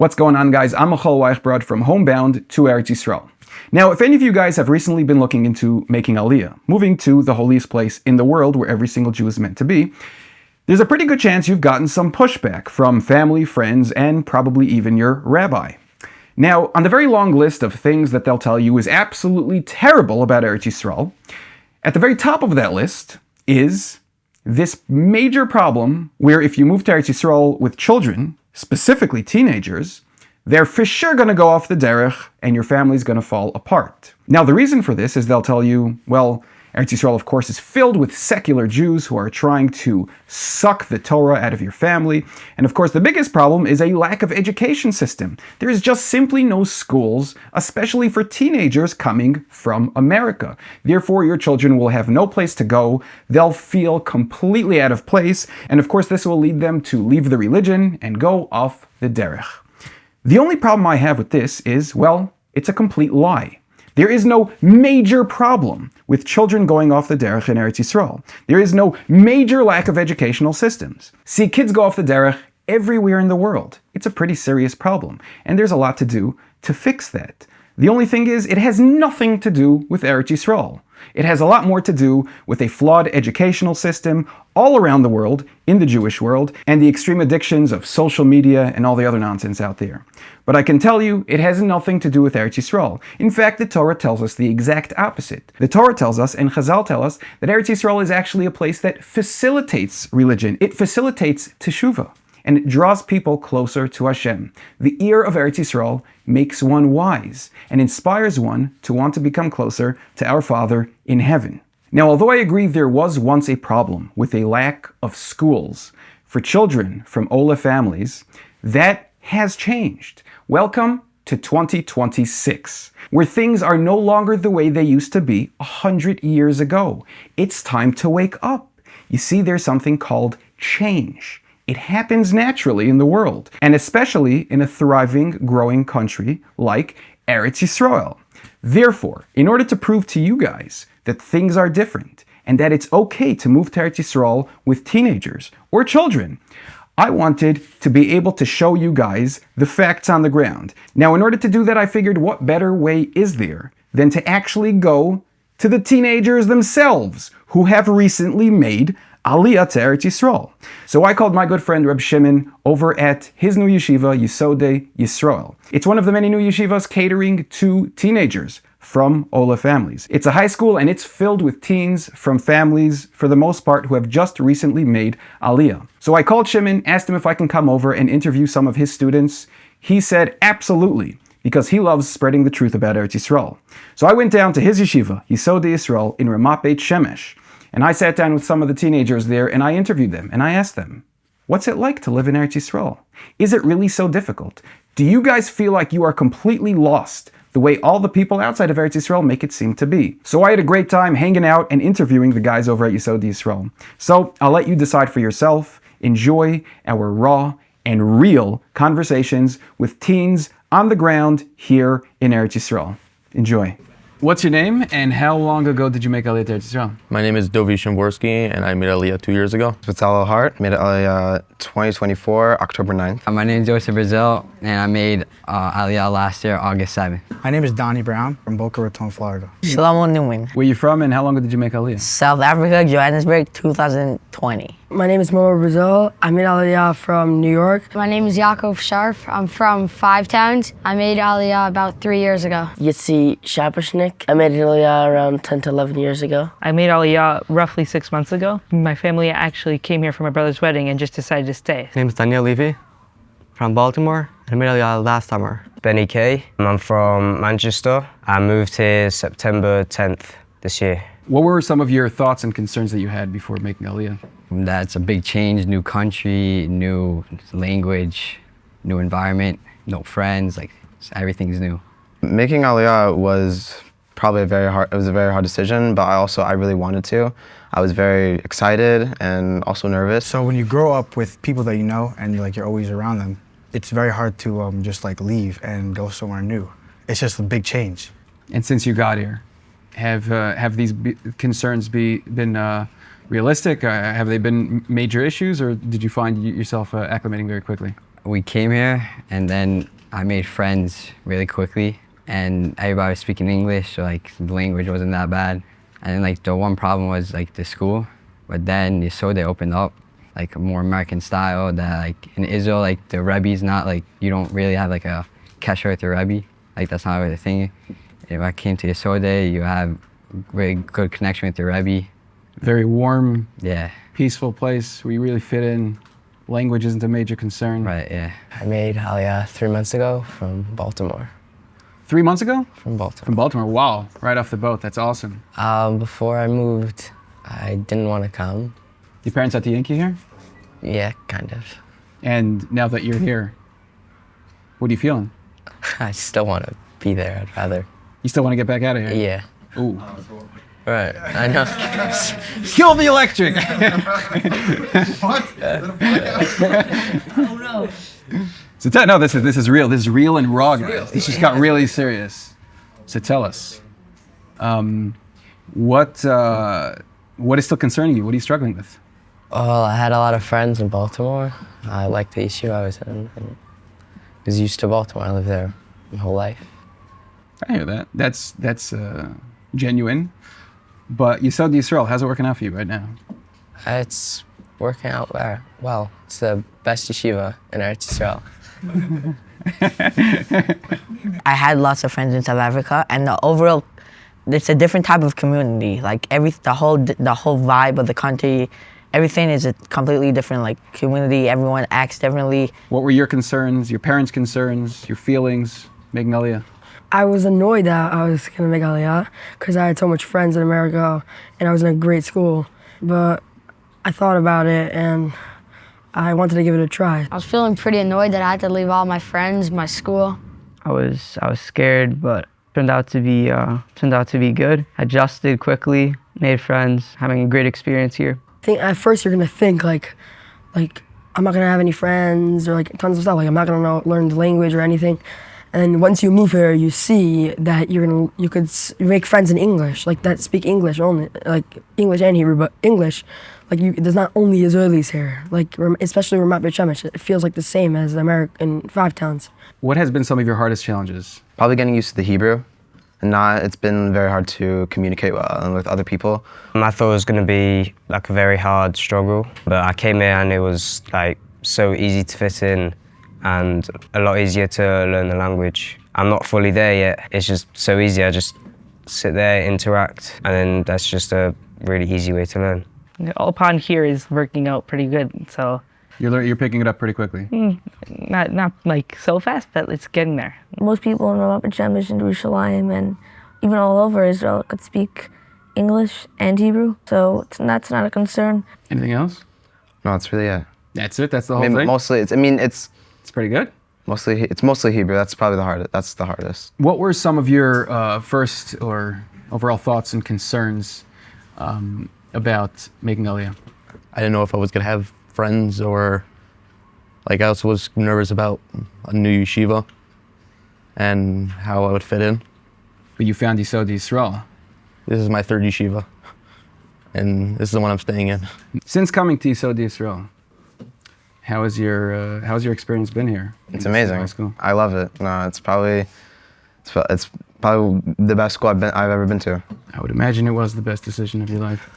What's going on, guys? I'm Michal Weichbrod from Homebound to Eretz Yisroel. Now, if any of you guys have recently been looking into making Aliyah, moving to the holiest place in the world where every single Jew is meant to be, there's a pretty good chance you've gotten some pushback from family, friends, and probably even your rabbi. Now, on the very long list of things that they'll tell you is absolutely terrible about Eretz Yisrael, at the very top of that list is this major problem where if you move to Eretz Yisrael with children, specifically teenagers, they're for sure going to go off the derech and your family's going to fall apart. Now, the reason for this is they'll tell you, well, Eretz Yisrael, of course, is filled with secular Jews who are trying to suck the Torah out of your family. And of course, the biggest problem is a lack of education system. There is just simply no schools, especially for teenagers coming from America. Therefore, your children will have no place to go. They'll feel completely out of place. And of course, this will lead them to leave the religion and go off the derech. The only problem I have with this is, well, it's a complete lie. There is no major problem with children going off the derech in Eretz Yisrael. There is no major lack of educational systems. See, kids go off the derech everywhere in the world. It's a pretty serious problem, and there's a lot to do to fix that. The only thing is, it has nothing to do with Eretz Yisrael. It has a lot more to do with a flawed educational system all around the world, in the Jewish world, and the extreme addictions of social media and all the other nonsense out there. But I can tell you, it has nothing to do with Eretz Yisrael. In fact, the Torah tells us the exact opposite. The Torah tells us, and Chazal tell us, that Eretz Yisrael is actually a place that facilitates religion. It facilitates teshuvah, and it draws people closer to Hashem. The ear of Eretz Yisrael makes one wise and inspires one to want to become closer to our Father in heaven. Now, although I agree there was once a problem with a lack of schools for children from Ola families, that has changed. Welcome to 2026, where things are no longer the way they used to be 100 years ago. It's time to wake up. You see, there's something called change. It happens naturally in the world, and especially in a thriving, growing country like Eretz Yisroel. Therefore, in order to prove to you guys that things are different and that it's okay to move to Eretz Yisroel with teenagers or children, I wanted to be able to show you guys the facts on the ground. Now, in order to do that, I figured what better way is there than to actually go to the teenagers themselves who have recently made Aliyah to Eretz Yisrael. So I called my good friend Reb Shimon over at his new yeshiva, Yisodei Yisrael. It's one of the many new yeshivas catering to teenagers from Ola families. It's a high school and it's filled with teens from families, for the most part, who have just recently made Aliyah. So I called Shimon, asked him if I can come over and interview some of his students. He said absolutely, because he loves spreading the truth about Eretz Yisrael. So I went down to his yeshiva, Yisodei Yisrael, in Ramat Beit Shemesh. And I sat down with some of the teenagers there and I interviewed them and I asked them, what's it like to live in Eretz Yisrael? Is it really so difficult? Do you guys feel like you are completely lost the way all the people outside of Eretz Yisrael make it seem to be? So I had a great time hanging out and interviewing the guys over at Yisodei Yisrael. So I'll let you decide for yourself. Enjoy our raw and real conversations with teens on the ground here in Eretz Yisrael. Enjoy. What's your name and how long ago did you make Aliyah to Eretz Yisrael? My name is Dovi Shimborski and I made Aliyah 2 years ago. Vital Hart, made Aliyah 2024, October 9th. My name is Joseph Brazil and I made Aliyah last year, August 7th. My name is Donnie Brown from Boca Raton, Florida. Shalom Newman. Where you from and how long did you make Aliyah? South Africa, Johannesburg, 2020. My name is Momo Brazil. I made Aliyah from New York. My name is Yaakov Sharf. I'm from Five Towns. I made Aliyah about 3 years ago. Yitzi Shapashnik. I made Aliyah around 10 to 11 years ago. I made Aliyah roughly 6 months ago. My family actually came here for my brother's wedding and just decided to stay. My name is Daniel Levy from Baltimore. I made Aliyah last summer. Benny Kay. I'm from Manchester. I moved here September 10th this year. What were some of your thoughts and concerns that you had before making Aliyah? That's a big change, new country, new language, new environment, no friends, like everything's new. Making Aliyah was probably a very hard decision, but I really wanted to. I was very excited and also nervous. So when you grow up with people that you know and you're always around them, it's very hard to just leave and go somewhere new. It's just a big change. And since you got here, have these concerns been realistic? Have they been major issues, or did you find yourself acclimating very quickly? we came here, and then I made friends really quickly, and everybody was speaking English, so like the language wasn't that bad. And then like the one problem was like the school, but then Yisodei opened up like a more American style that like in Israel, like the Rebbe's not like, you don't really have like a kesher with your Rebbe. Like that's not really the thing. If I came to Yisodei, you have really good connection with your Rebbe. Very warm, Yeah. peaceful place where you really fit in. Language isn't a major concern. Right, yeah. I made Aliyah 3 months ago from Baltimore. 3 months ago? From Baltimore. From Baltimore, wow. Right off the boat, that's awesome. Before I moved, I didn't want to come. Your parents at the Yankee here? Yeah, kind of. And now that you're here, what are you feeling? I still want to be there. I'd rather. You still want to get back out of here? Yeah. Ooh. Right. I know. Kill the electric! So no, this is real. This is real and raw, guys. This just got really serious. So tell us, what is still concerning you? What are you struggling with? Well, I had a lot of friends in Baltimore. I liked the yeshiva I was in, and was used to Baltimore. I lived there my whole life. I hear that. That's genuine. But Yeshivas Yisroel, how's it working out for you right now? It's working out well. It's the best yeshiva in Eretz Yisrael. I had lots of friends in South Africa, and the overall, it's a different type of community. Like the whole vibe of the country, everything is a completely different like community. Everyone acts differently. What were your concerns, your parents' concerns, your feelings, making Aliyah? I was annoyed that I was gonna make Aliyah because I had so much friends in America and I was in a great school. But I thought about it and I wanted to give it a try. I was feeling pretty annoyed that I had to leave all my friends, my school. I was scared, but turned out to be good. Adjusted quickly, made friends, having a great experience here. I think at first you're gonna think like I'm not gonna have any friends or like tons of stuff. Like I'm not gonna learn the language or anything. And once you move here, you see that you could make friends in English, like that speak English only, like English and Hebrew, but English, like there's not only Israelis here, like especially Ramat Beit Shemesh. It feels like the same as American 5 towns. What has been some of your hardest challenges? Probably getting used to the Hebrew. It's been very hard to communicate with other people. I thought it was going to be like a very hard struggle, but I came here and it was like so easy to fit in and a lot easier to learn the language. I'm not fully there yet. It's just so easy. I just sit there, interact, and then that's just a really easy way to learn. All upon here is working out pretty good, so. You're picking it up pretty quickly. Not like so fast, but it's getting there. Most people in Ramat Beit Shemesh and Jerusalem and even all over Israel could speak English and Hebrew, so that's not a concern. Anything else? No, that's really it. That's it? That's the whole thing? Mostly, it's pretty good. It's mostly Hebrew. That's probably the hardest. What were some of your first or overall thoughts and concerns about making Aliyah? I didn't know if I was gonna have friends or like I also was nervous about a new yeshiva and how I would fit in. But you found Yeshivas Yisroel. This is my 3rd yeshiva and this is the one I'm staying in. Since coming to Yeshivas Yisroel, how's your experience been here? It's amazing. I love it. No, it's probably the best school I've ever been to. I would imagine it was the best decision of your life.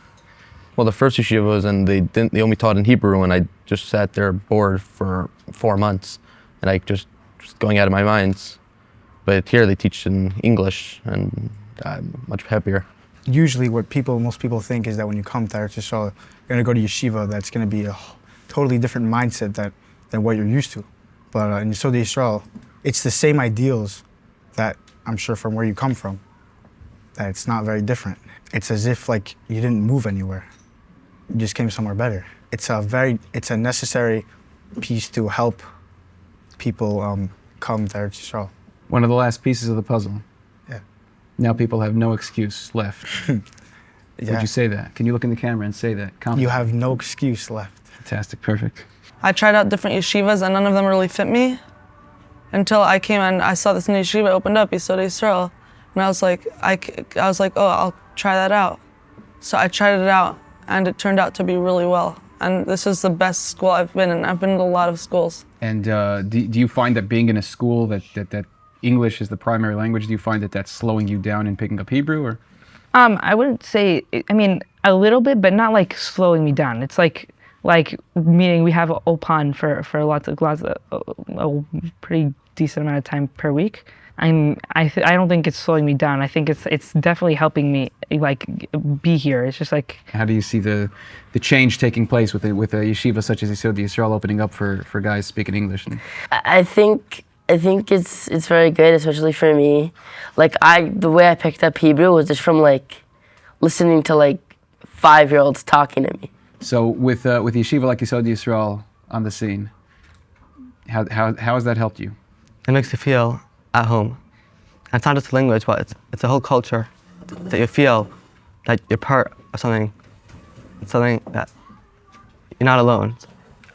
Well, the first yeshiva was, and they only taught in Hebrew, and I just sat there bored for 4 months, and I just going out of my mind. But here they teach in English, and I'm much happier. Usually, what most people think is that when you come to Eretz Yisrael, you're gonna go to yeshiva. That's gonna be a totally different mindset than what you're used to. But in Yeshivas Yisrael, it's the same ideals that I'm sure from where you come from. That it's not very different. It's as if like you didn't move anywhere. You just came somewhere better. It's a necessary piece to help people come to Eretz Yisrael. One of the last pieces of the puzzle. Yeah. Now people have no excuse left. Yeah. Would you say that? Can you look in the camera and say that? You have no excuse left. Fantastic, perfect. I tried out different yeshivas and none of them really fit me until I came and I saw this new yeshiva opened up, Yesodei Yisrael, and I was like, oh, I'll try that out. So I tried it out and it turned out to be really well. and this is the best school I've been in. I've been to a lot of schools. And do you find that being in a school that English is the primary language, do you find that that's slowing you down in picking up Hebrew, or? I wouldn't say, I mean, a little bit, but not like slowing me down. It's like meaning we have Opan for a pretty decent amount of time per week. I don't think it's slowing me down. I think it's definitely helping me like be here. It's just like. How do you see the change taking place with a yeshiva such as Yeshivas Yisroel opening up for guys speaking English? I think it's very good, especially for me. Like the way I picked up Hebrew was just from like listening to like 5-year-olds talking to me. So with yeshiva like Yeshivas Yisroel on the scene, how has that helped you? It makes you feel at home. And it's not just a language, but it's a whole culture that you feel that you're part of something. It's something that you're not alone.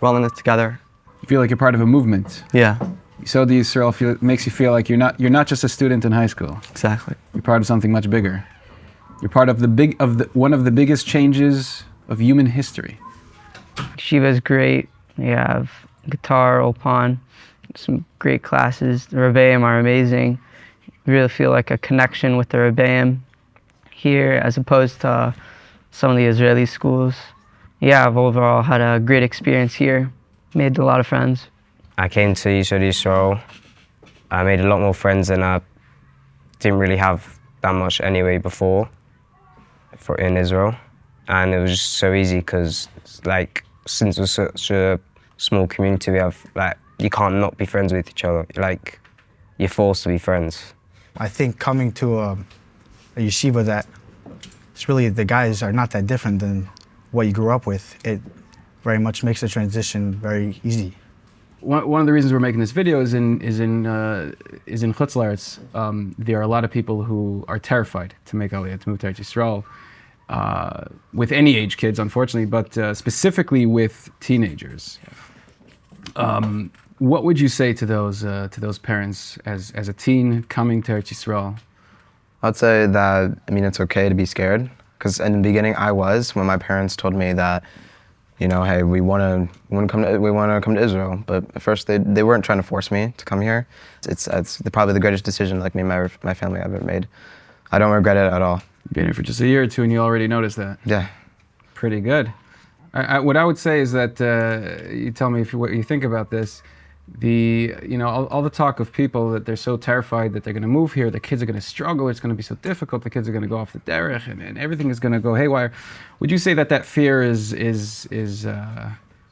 We're all in this together. You feel like you're part of a movement. Yeah. Yeshivas Yisroel makes you feel like you're not just a student in high school. Exactly. You're part of something much bigger. You're part of one of the biggest changes of human history. Yeshiva's great. We have guitar, Opan, some great classes. The Rebbeim are amazing. You really feel like a connection with the Rebbeim here as opposed to some of the Israeli schools. Yeah, I've overall had a great experience here. Made a lot of friends. I came to Yeshivas Yisroel. I made a lot more friends than I didn't really have that much anyway before in Israel. And it was just so easy because like since we're such a small community, we have like you can't not be friends with each other. Like you're forced to be friends. I think coming to a yeshiva that it's really the guys are not that different than what you grew up with. It very much makes the transition very easy. One of the reasons we're making this video is in Chutz La'aretz. There are a lot of people who are terrified to make Aliyah, to move to Eretz Yisrael, with any age kids, unfortunately, but specifically with teenagers. What would you say to those parents as a teen coming to Eretz Yisrael? I'd say that it's okay to be scared, because in the beginning I was, when my parents told me that, hey, we want to come to Israel. But at first they weren't trying to force me to come here. It's probably the greatest decision like me and my family have ever made. I don't regret it at all. You've been here for just a year or two and you already noticed that. Yeah. Pretty good. What I would say is that you tell me what you think about this. All the talk of people that they're so terrified that they're going to move here, the kids are going to struggle, it's going to be so difficult, the kids are going to go off the derech, and everything is going to go haywire. Would you say that fear is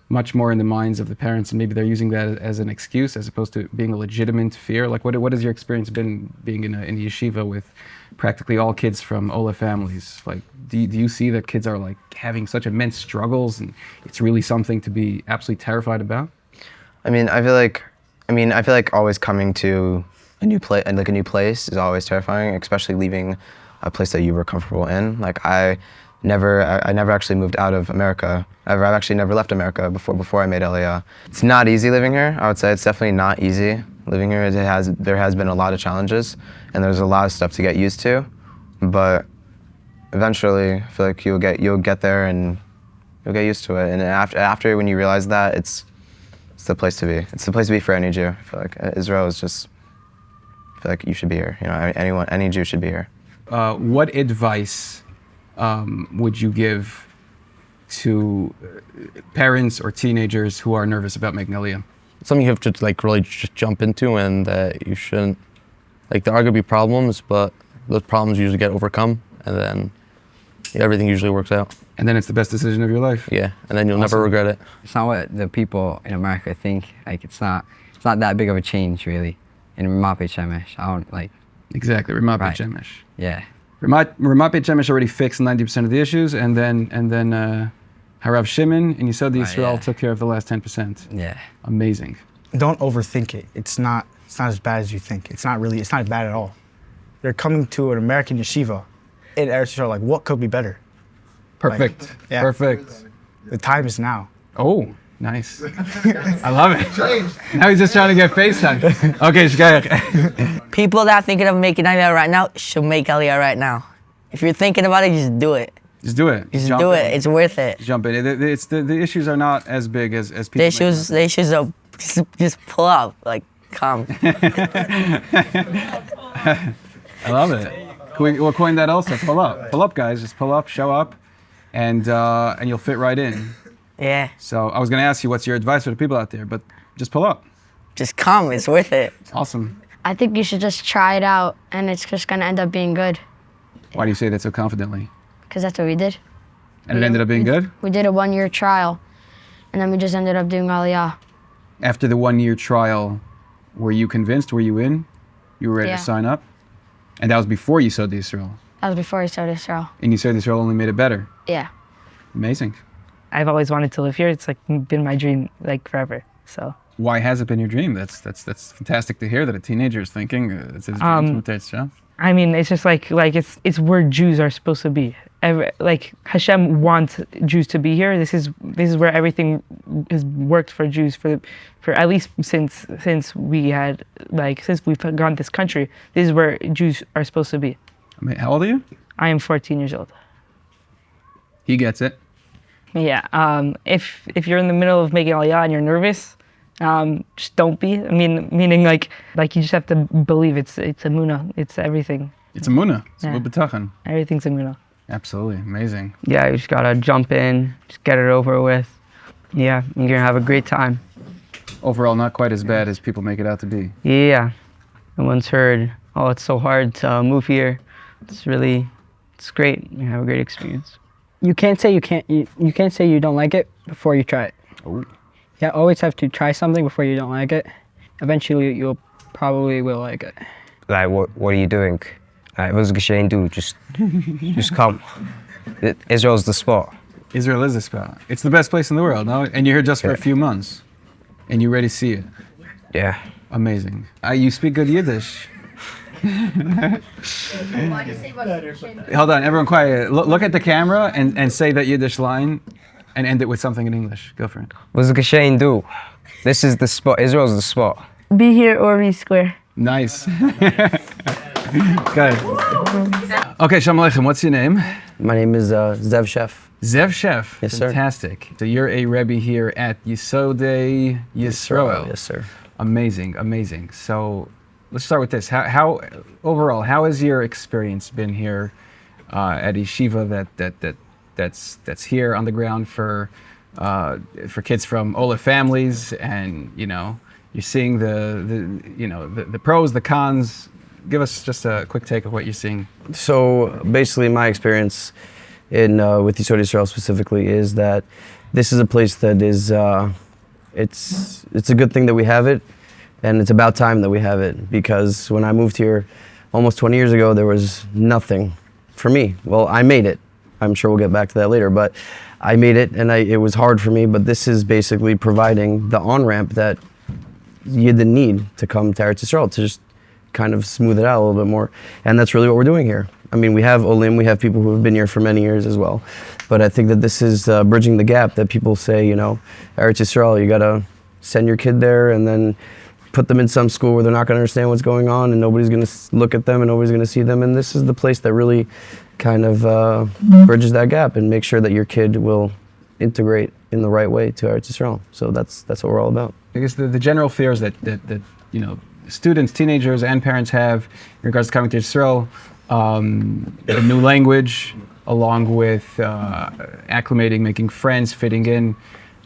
much more in the minds of the parents, and maybe they're using that as an excuse as opposed to being a legitimate fear? Like, what has your experience been being in a yeshiva with practically all kids from Ola families? Like, do you see that kids are like having such immense struggles, and it's really something to be absolutely terrified about? I feel like always coming to a new place is always terrifying, especially leaving a place that you were comfortable in. Like I never actually moved out of America. I've actually never left America before I made Aliyah. It's not easy living here. I would say it's definitely not easy living here. There has been a lot of challenges, and there's a lot of stuff to get used to. But eventually, I feel like you'll get there and you'll get used to it. And after when you realize that, it's the place to be. It's the place to be for any Jew. I feel like Israel is just. I feel like you should be here. Any Jew should be here. What advice would you give to parents or teenagers who are nervous about making Aliyah? Something you have to really just jump into, and that you shouldn't. There are gonna be problems, but those problems usually get overcome, and then everything usually works out. And then it's the best decision of your life. Yeah, and then you'll never regret it. It's not what the people in America think. It's not that big of a change, really. In Ramat Beit Shemesh, I don't like. Exactly, Ramat Beit Shemesh. Yeah. Ramat Beit Shemesh already fixed 90% of the issues, and then Harav Shimon and Yeshivas Yisroel took care of the last 10%. Yeah. Amazing. Don't overthink it. It's not as bad as you think. It's not bad at all. You're coming to an American yeshiva in Eretz Yisrael. What could be better? Perfect. Yeah. Perfect. The time is now. Oh, nice. I love it. Now he's just trying to get FaceTime. Okay, Shkayach. People that are thinking of making Aliyah right now should make Aliyah right now. If you're thinking about it, just do it. Just do it. Just Jump do in. it. It's worth it. Jump in. It's the issues are not as big as people. The issues are just pull up, like come. I love it. We'll coin that also. Pull up. Pull up, guys. Just pull up, show up, and you'll fit right in. Yeah. So I was going to ask you what's your advice for the people out there, but just pull up. Just come. It's worth it. Awesome. I think you should just try it out, and it's just gonna end up being good. Why do you say that so confidently? Because that's what we did. And it ended up being good? We did a 1-year trial, and then we just ended up doing Aliyah. After the 1-year trial, were you convinced? Were you in? You were ready Yeah. to sign up? And that was before Yisodei Yisrael. That was before Yeshivas Yisroel. And Yisodei Yisrael only made it better. Yeah. Amazing. I've always wanted to live here. It's like been my dream like forever. So. Why has it been your dream? That's fantastic to hear that a teenager is thinking it's his dream to move to Eretz Yisrael. I mean, it's just like it's where Jews are supposed to be. Like Hashem wants Jews to be here. This is where everything has worked for Jews for at least since we had since we've gone to this country. This is where Jews are supposed to be. I mean, how old are you? I am 14 years old. He gets it. Yeah. If you're in the middle of making Aliyah and you're nervous, just don't be. I mean, meaning like you just have to believe it's emunah. It's everything. It's emunah. It's Yeah. bitachon. Everything's emunah. Absolutely amazing. Yeah, you just gotta jump in, just get it over with. Yeah, you're gonna have a great time. Overall, not quite as bad as people make it out to be. Yeah, I once heard, oh, it's so hard to move here. It's great. You have a great experience. You can't say you can't say you don't like it before you try it. Oh. You always have to try something before you don't like it. Eventually, you'll probably will like it. Like, what are you doing? Like, what's geschehen, dude? Just come. Israel's the spot. Israel is the spot. It's the best place in the world, no? And you're here just for a few months, and you ready to see it. Yeah. Amazing. You speak good Yiddish. Hold on, everyone quiet. Look at the camera and say that Yiddish line and end it with something in English. Go for it. What's geschehen, dude? This is the spot. Israel's the spot. Be here or be square. Nice. Good. Okay, Shalom Aleichem, what's your name? My name is Zev Chef. Zev Chef. Yes, sir. Fantastic. So you're a Rebbe here at Yisodei Yisrael. Yes, sir. Amazing, amazing. So let's start with this. How overall, how has your experience been here at yeshiva that's here on the ground for kids from Ola families, and you're seeing the pros, the cons. Give us just a quick take of what you're seeing. So basically, my experience with Yisodei Yisrael specifically is that this is a place that is it's a good thing that we have it, and it's about time that we have it, because when I moved here almost 20 years ago, there was nothing for me. Well, I made it. I'm sure we'll get back to that later, but I made it, and it was hard for me, but this is basically providing the on-ramp that you didn't need to come to Eretz Yisrael, to just kind of smooth it out a little bit more. And that's really what we're doing here. I mean, we have Olim, we have people who have been here for many years as well. But I think that this is bridging the gap that people say, Eretz Yisrael, you gotta send your kid there and then put them in some school where they're not gonna understand what's going on, and nobody's gonna look at them and nobody's gonna see them. And this is the place that really kind of bridges that gap and makes sure that your kid will integrate in the right way to Eretz Yisrael. So that's what we're all about. I guess the general fears that students, teenagers, and parents have in regards to coming to Israel, a new language, along with acclimating, making friends, fitting in.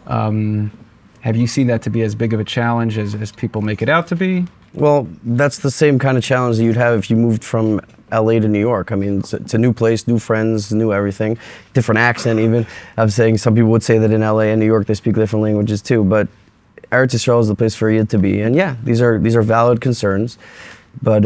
Have you seen that to be as big of a challenge as people make it out to be? Well, that's the same kind of challenge that you'd have if you moved from LA to New York. I mean, it's a new place, new friends, new everything, different accent even. I'm saying some people would say that in LA and New York they speak different languages too, but Eretz Yisrael is the place for you to be. And yeah, these are valid concerns, but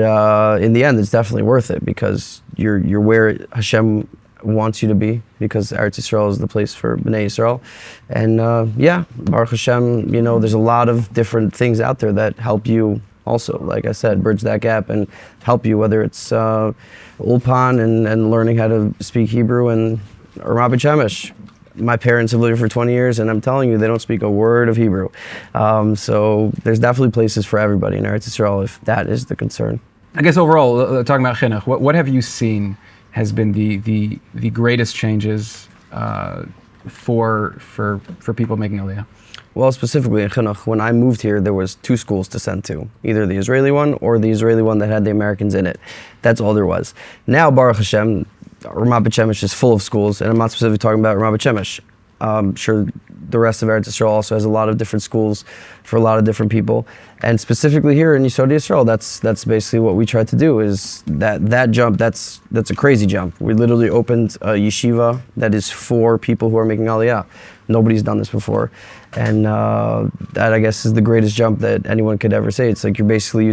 in the end, it's definitely worth it, because you're where Hashem wants you to be, because Eretz Yisrael is the place for Bnei Yisrael. And yeah, Baruch Hashem, there's a lot of different things out there that help you also, like I said, bridge that gap and help you, whether it's Ulpan and learning how to speak Hebrew, and Ramat Beit Shemesh. My parents have lived here for 20 years, and I'm telling you, they don't speak a word of Hebrew. So there's definitely places for everybody in Eretz Yisrael, if that is the concern. I guess overall, talking about chinuch, what have you seen has been the greatest changes for people making Aliyah? Well, specifically in Chinuch, when I moved here, there was 2 schools to send to, either the Israeli one or the Israeli one that had the Americans in it. That's all there was. Now, Baruch Hashem, Ramat Beit Shemesh is full of schools, and I'm not specifically talking about Ramat Beit Shemesh. I'm sure the rest of Eretz Yisrael also has a lot of different schools for a lot of different people. And specifically here in Yisodei Yisrael, that's basically what we tried to do, is that jump, that's a crazy jump. We literally opened a yeshiva that is for people who are making Aliyah. Nobody's done this before. And that, I guess, is the greatest jump that anyone could ever say. It's like you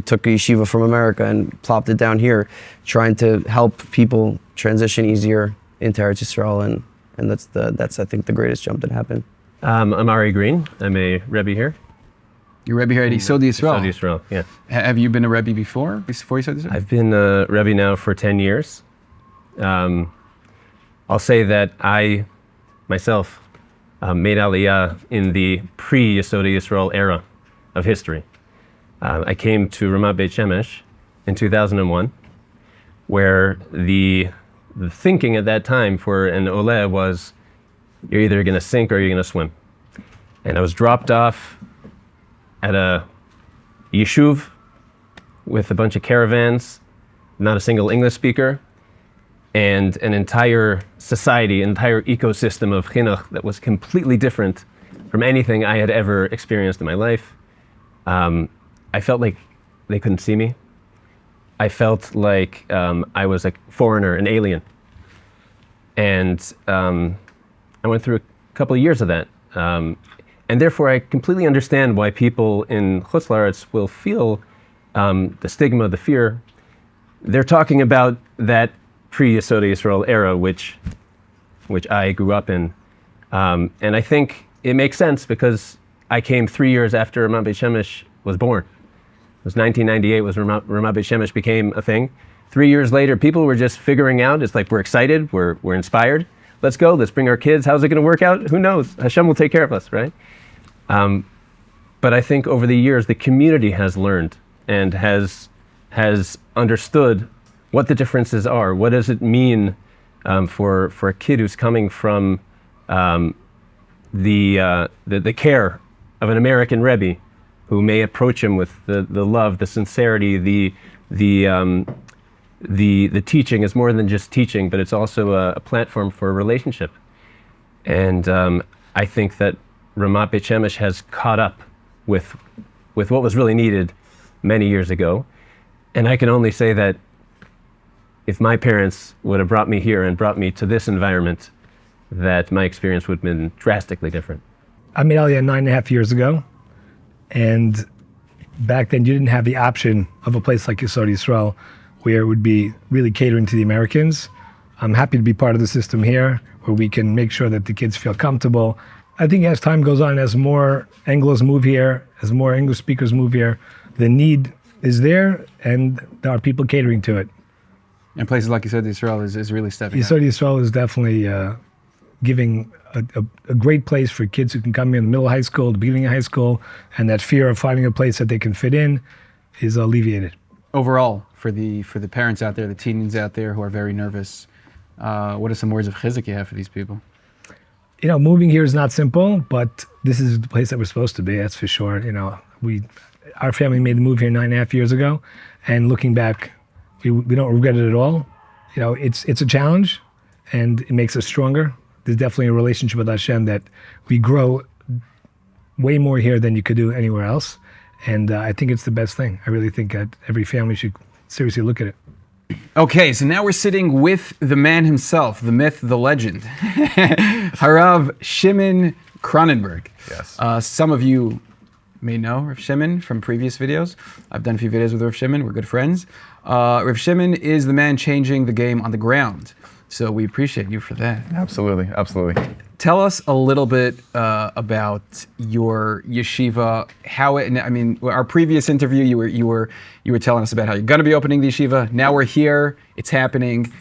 took a yeshiva from America and plopped it down here, trying to help people transition easier into Eretz Yisrael, and that's I think the greatest jump that happened. I'm Ari Green. I'm a Rebbe here. You're Rebbe here at Yisodei Yisrael? Yisodei Yisrael, yeah. Have you been a Rebbe before Yisodei Yisrael? I've been a Rebbe now for 10 years. I'll say that I, myself, made Aliyah in the pre-Yesodei Yisrael era of history. I came to Ramat Beit Shemesh in 2001, where the thinking at that time for an Oleh was, you're either going to sink or you're going to swim. And I was dropped off at a yeshuv with a bunch of caravans, not a single English speaker, and an entire society, an entire ecosystem of chinuch that was completely different from anything I had ever experienced in my life. I felt like they couldn't see me. I felt like I was a foreigner, an alien. And I went through a couple of years of that. And therefore, I completely understand why people in Chutz La'aretz will feel the stigma, the fear. They're talking about that pre-Yesodei Yisrael era, which I grew up in. And I think it makes sense because I came 3 years after Ramat Beit Shemesh was born. It was 1998 was Ramat Beit Shemesh became a thing. 3 years later, people were just figuring out, it's like we're excited, we're inspired. Let's go, let's bring our kids. How's it going to work out? Who knows? Hashem will take care of us, right? But I think over the years, the community has learned and has understood what the differences are. What does it mean for a kid who's coming from the care of an American Rebbe, who may approach him with the love, the sincerity, the teaching is more than just teaching, but it's also a platform for a relationship. And I think that Ramat Beit Shemesh has caught up with what was really needed many years ago. And I can only say that if my parents would have brought me here and brought me to this environment, that my experience would have been drastically different. I made Aliyah 9.5 years ago, and back then you didn't have the option of a place like Yisodei Yisrael, where it would be really catering to the Americans. I'm happy to be part of the system here, where we can make sure that the kids feel comfortable. I think as time goes on, as more Anglos move here, as more English speakers move here, the need is there, and there are people catering to it. And places like Yisodei Yisrael is really stepping up. Yisodei Yisrael is definitely giving a great place for kids who can come in the middle of high school, the beginning of high school, and that fear of finding a place that they can fit in is alleviated. Overall, for the parents out there, the teens out there who are very nervous, what are some words of chizuk you have for these people? You know, moving here is not simple, but this is the place that we're supposed to be, that's for sure. You know, our family made the move here 9.5 years ago, and looking back, we don't regret it at all. You know, it's a challenge, and it makes us stronger. There's definitely a relationship with Hashem that we grow way more here than you could do anywhere else. And I think it's the best thing. I really think that every family should seriously look at it. Okay, so now we're sitting with the man himself, the myth, the legend, Harav Shimon Cronenberg. Yes. Some of you may know Rav Shimon from previous videos. I've done a few videos with Rav Shimon. We're good friends. Rav Shimon is the man changing the game on the ground. So we appreciate you for that. Absolutely, absolutely. Tell us a little bit about your yeshiva. Our previous interview, you were telling us about how you're going to be opening the yeshiva. Now we're here. It's happening.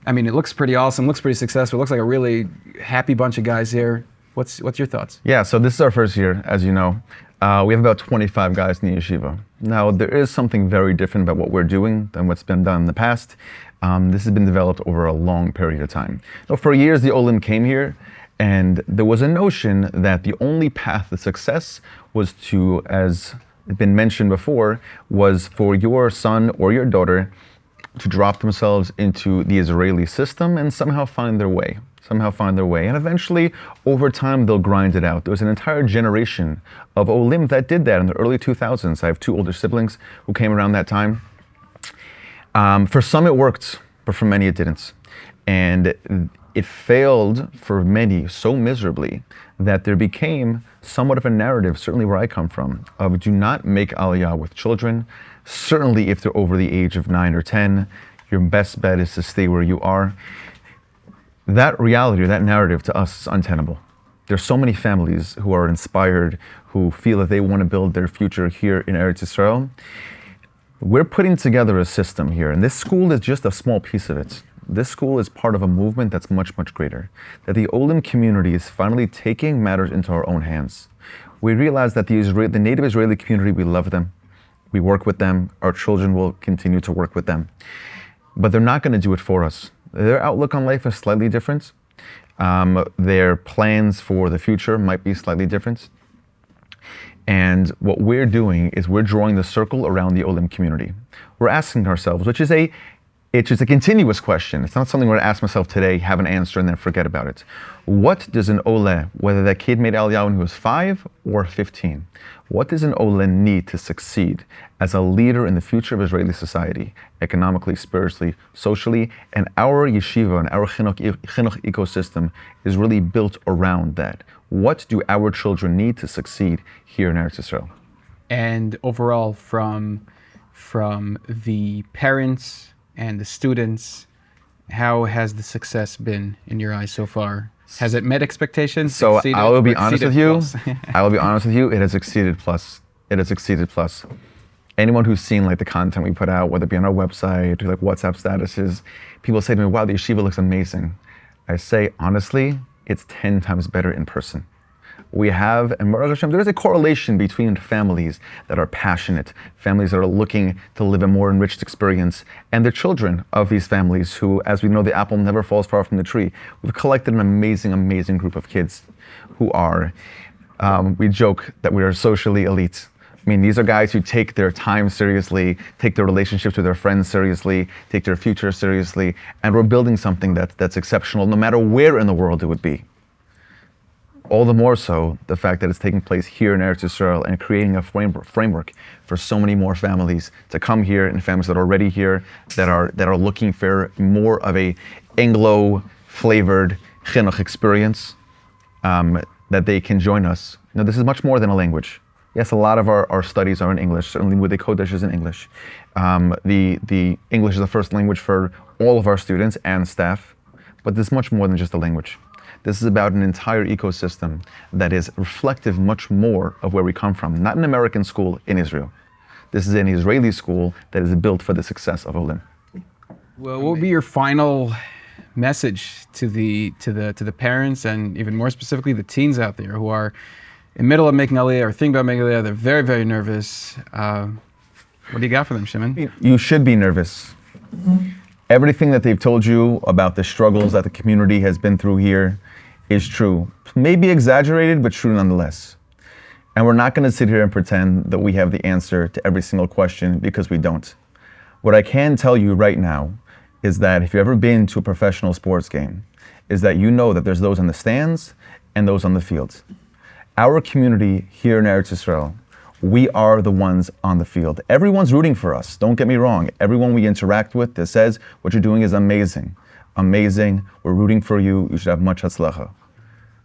I mean, it looks pretty awesome. Looks pretty successful. Looks like a really happy bunch of guys here. What's your thoughts? Yeah, so this is our first year, as you know. We have about 25 guys in the yeshiva. Now, there is something very different about what we're doing than what's been done in the past. This has been developed over a long period of time. Now, for years, the Olim came here, and there was a notion that the only path to success was to, as has been mentioned before, was for your son or your daughter to drop themselves into the Israeli system and somehow find their way. And eventually, over time, they'll grind it out. There was an entire generation of Olim that did that in the early 2000s. I have two older siblings who came around that time. For some it worked, but for many it didn't. And it failed for many so miserably that there became somewhat of a narrative, certainly where I come from, of do not make Aliyah with children. Certainly if they're over the age of 9 or 10, your best bet is to stay where you are. That reality, or that narrative to us is untenable. There's so many families who are inspired, who feel that they want to build their future here in Eretz Yisrael. We're putting together a system here, and this school is just a small piece of it. This school is part of a movement that's much, much greater. That the Olim community is finally taking matters into our own hands. We realize that the native Israeli community, we love them. We work with them. Our children will continue to work with them. But they're not going to do it for us. Their outlook on life is slightly different. Their plans for the future might be slightly different. And what we're doing is we're drawing the circle around the Olim community. We're asking ourselves, which is a continuous question. It's not something where I ask myself today, have an answer, and then forget about it. What does an Ole, whether that kid made Aliyah when he was 5 or 15, what does an Ole need to succeed as a leader in the future of Israeli society, economically, spiritually, socially? And our yeshiva and our chinuch ecosystem is really built around that. What do our children need to succeed here in Eretz Yisrael? And overall, from the parents and the students, how has the success been in your eyes so far? Has it met expectations? So exceeded, I will be honest with you. I will be honest with you. It has exceeded plus. It has exceeded plus. Anyone who's seen like the content we put out, whether it be on our website or like WhatsApp statuses, people say to me, "Wow, the yeshiva looks amazing." I say honestly, it's 10 times better in person. We have, and Baruch Hashem, there's a correlation between families that are passionate, families that are looking to live a more enriched experience, and the children of these families who, as we know, the apple never falls far from the tree. We've collected an amazing, amazing group of kids who are, we joke that we are socially elite. I mean, these are guys who take their time seriously, take their relationships with their friends seriously, take their future seriously, and we're building something that's exceptional, no matter where in the world it would be. All the more so, the fact that it's taking place here in Eretz Yisrael and creating a framework for so many more families to come here, and families that are already here, that are looking for more of a Anglo-flavored chinuch experience, that they can join us. Now, this is much more than a language. Yes, a lot of our studies are in English. Certainly, with the kiddush is in English. The English is the first language for all of our students and staff, but this is much more than just a language. This is about an entire ecosystem that is reflective much more of where we come from. Not an American school in Israel. This is an Israeli school that is built for the success of Olim. Well, what would be your final message to the parents, and even more specifically the teens out there who are in the middle of making Aliyah or thinking about making Aliyah? They're very, very nervous. What do you got for them, Shimon? You should be nervous. Everything that they've told you about the struggles that the community has been through here is true. Maybe exaggerated, but true nonetheless. And we're not going to sit here and pretend that we have the answer to every single question, because we don't. What I can tell you right now is that if you've ever been to a professional sports game, is that you know that there's those on the stands and those on the field. Our community here in Eretz Yisrael, we are the ones on the field. Everyone's rooting for us, don't get me wrong. Everyone we interact with that says, what you're doing is amazing. Amazing, we're rooting for you, you should have much hatzlacha.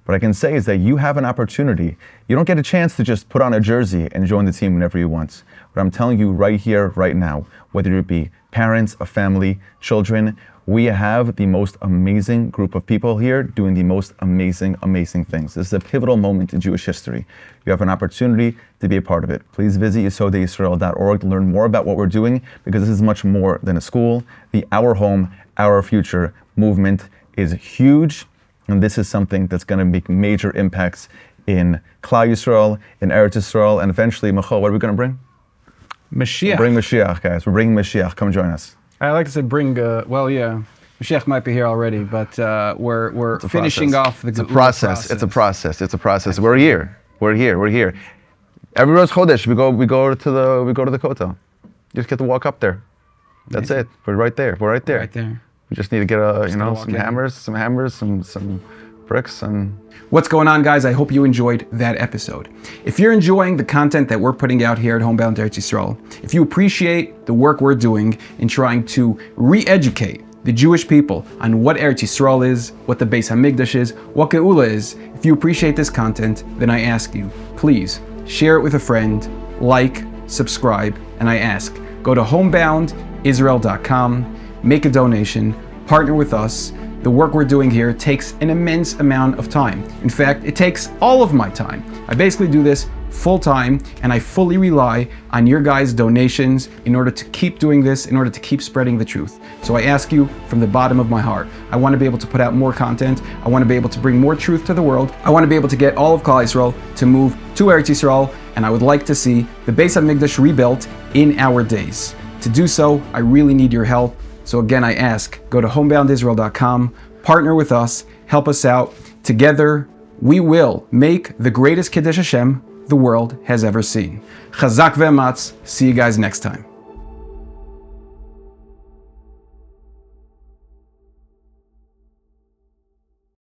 What I can say is that you have an opportunity. You don't get a chance to just put on a jersey and join the team whenever you want. But I'm telling you right here, right now, whether it be parents, a family, children, we have the most amazing group of people here doing the most amazing, amazing things. This is a pivotal moment in Jewish history. You have an opportunity to be a part of it. Please visit yesodei-yisrael.org to learn more about what we're doing, because this is much more than a school. The Our Home, Our Future movement is huge. And this is something that's going to make major impacts in Klal Yisrael, in Eretz Yisrael, and eventually, Michal, what are we going to bring? Mashiach. Bring Moshiach, guys. We're bringing Moshiach. Come join us. I like to say bring, well, yeah. Mashiach might be here already, but we're finishing off the It's a process. It's a process. It's a process. We're here. We're here. We're here. Every Rosh Chodesh, we go to the Kotel. You just get to walk up there. That's it. We're right there. We're right there. Right there. We just need to get some hammers, some bricks, and. What's going on, guys? I hope you enjoyed that episode. If you're enjoying the content that we're putting out here at Homebound Eretz Yisrael, if you appreciate the work we're doing in trying to re-educate the Jewish people on what Eretz Yisrael is, what the Beis HaMikdash is, what Geula is, if you appreciate this content, then I ask you, please share it with a friend, like, subscribe, and I ask, go to homeboundisrael.com, make a donation, partner with us. The work we're doing here takes an immense amount of time. In fact, it takes all of my time. I basically do this full time, and I fully rely on your guys' donations in order to keep doing this, in order to keep spreading the truth. So I ask you from the bottom of my heart, I want to be able to put out more content. I want to be able to bring more truth to the world. I want to be able to get all of Klal Yisrael to move to Eretz Yisrael, and I would like to see the Beis HaMikdash rebuilt in our days. To do so, I really need your help. So again, I ask, go to homeboundisrael.com, partner with us, help us out. Together, we will make the greatest kiddush Hashem the world has ever seen. Chazak ve'ematz. See you guys next time.